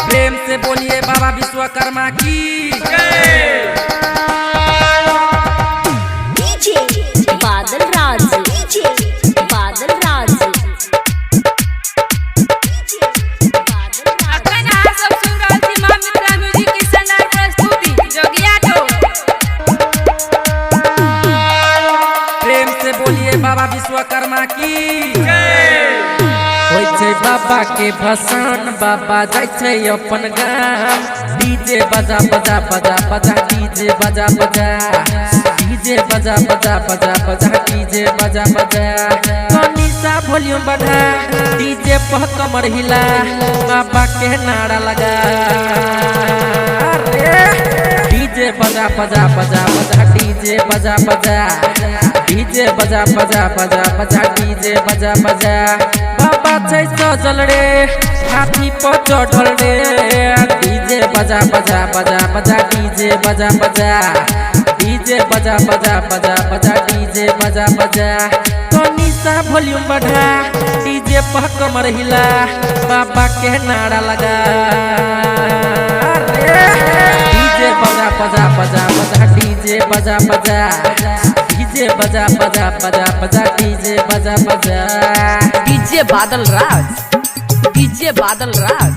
प्रेम से बोलिए बाबा विश्वकर्मा की जय। डीजे बादल राज, डीजे बादल राज, प्रेम से बोलिए बाबा विश्वकर्मा की जय। होय छै बाबा के भसान, बाबा जाय छै अपन गाम। डीजे बजा बजा बजा बजा, डीजे बजा बजा, डीजे बजा बजा बजा बजा, डीजे बजा बजा। कनी सा वॉल्यूम बढ़ा, डीजे पर कमर हिला, बाबा के नारा लगा। डीजे बजा बजा बजा बजा, डीजे बजा बजा, डीजे बजा बजा बजा बजा, डीजे बजा बजा। बाबा छै सजल रे, हाथी पर चढ़ल रे। डीजे बजा बजा बजा बजा, डीजे बजा बजा, डीजे बजा बजा बजा बजा, डीजे बजा बजा। कनी सा वॉल्यूम बढ़ा, डीजे पर कमर हिला, बाबा के नारा लगा। डीजे बजा बजा बजा बजा, डीजे बजा बजा, डीजे बजा बजा बजा बजा, डीजे बजा बजा। डीजे बादल राज, डीजे बादल राज,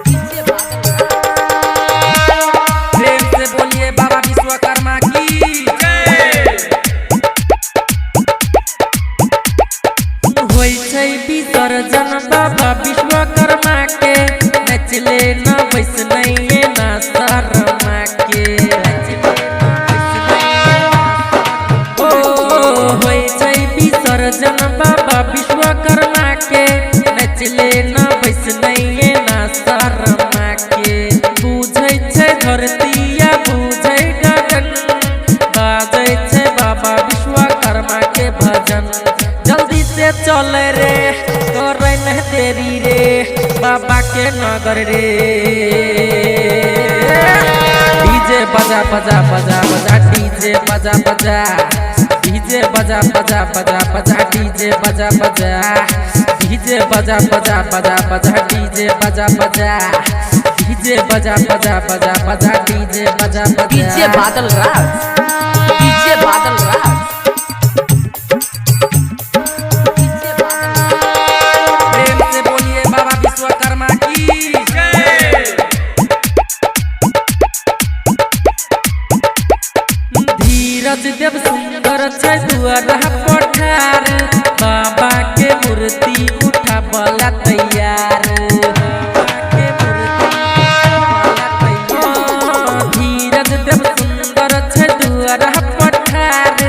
डीजे बादल राज। प्रेम से बोलिए बाबा विश्वकर्मा की जय। होय छै विसर्जन बाबा विश्वकर्मा के, नचले न वैष्णवे न शर्मा के। होय छै विसर्जन बाबा विश्वकर्मा के, नचले न वैष्णवे न शर्मा के। बुझै छै धरतिया बुझै गगन, बाजै छै बाबा विश्वकर्मा के भजन। जल्दी से चल रे, करे न देरी रे, बाबा के नगर रे। डीजे बजा बजा बजा बजा, डीजे बजा बजा, डीजे बजा बजा बजा बजा, डीजे बजा बजा, डीजे बजा बजा बजा बजा, डीजे बजा बजा, डीजे बजा बजा बजा बजा, डीजे बजा बजा। डीजे बादल राज, डीजे बादल राज, डीजे बादल राज। प्रेम से बोलिए बाबा विश्वकर्मा की जय। धीरज देव सुंदर छै दुआरा पठार, बाबा के मूर्ति उठाबला तैयार। धीरज देव सुंदर छै दुआरा पठार,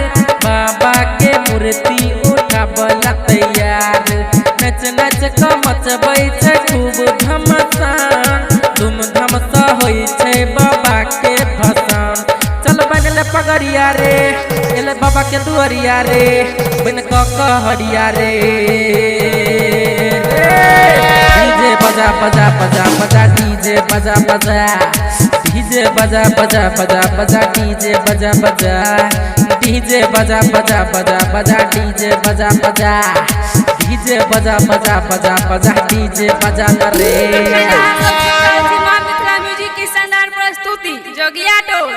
बाबा के मूर्ति उठाबला तैयार। नच नच क मचबै छै खूब धमसान, धूमधाम सँ होइ छै बाबा के भसान। चल बनले पगड़िया रे, एले बाबा के दुआरिया रे, बन क कहरिया रे। डीजे बजा बजा बजा बजा, डीजे बजा बजा, डीजे बजा बजा बजा बजा, डीजे बजा बजा, डीजे बजा बजा बजा बजा, डीजे बजा बजा, डीजे बजा बजा बजा बजा, डीजे बजा रे। म्यूजिक की शानदार प्रस्तुति जोगिया टोल।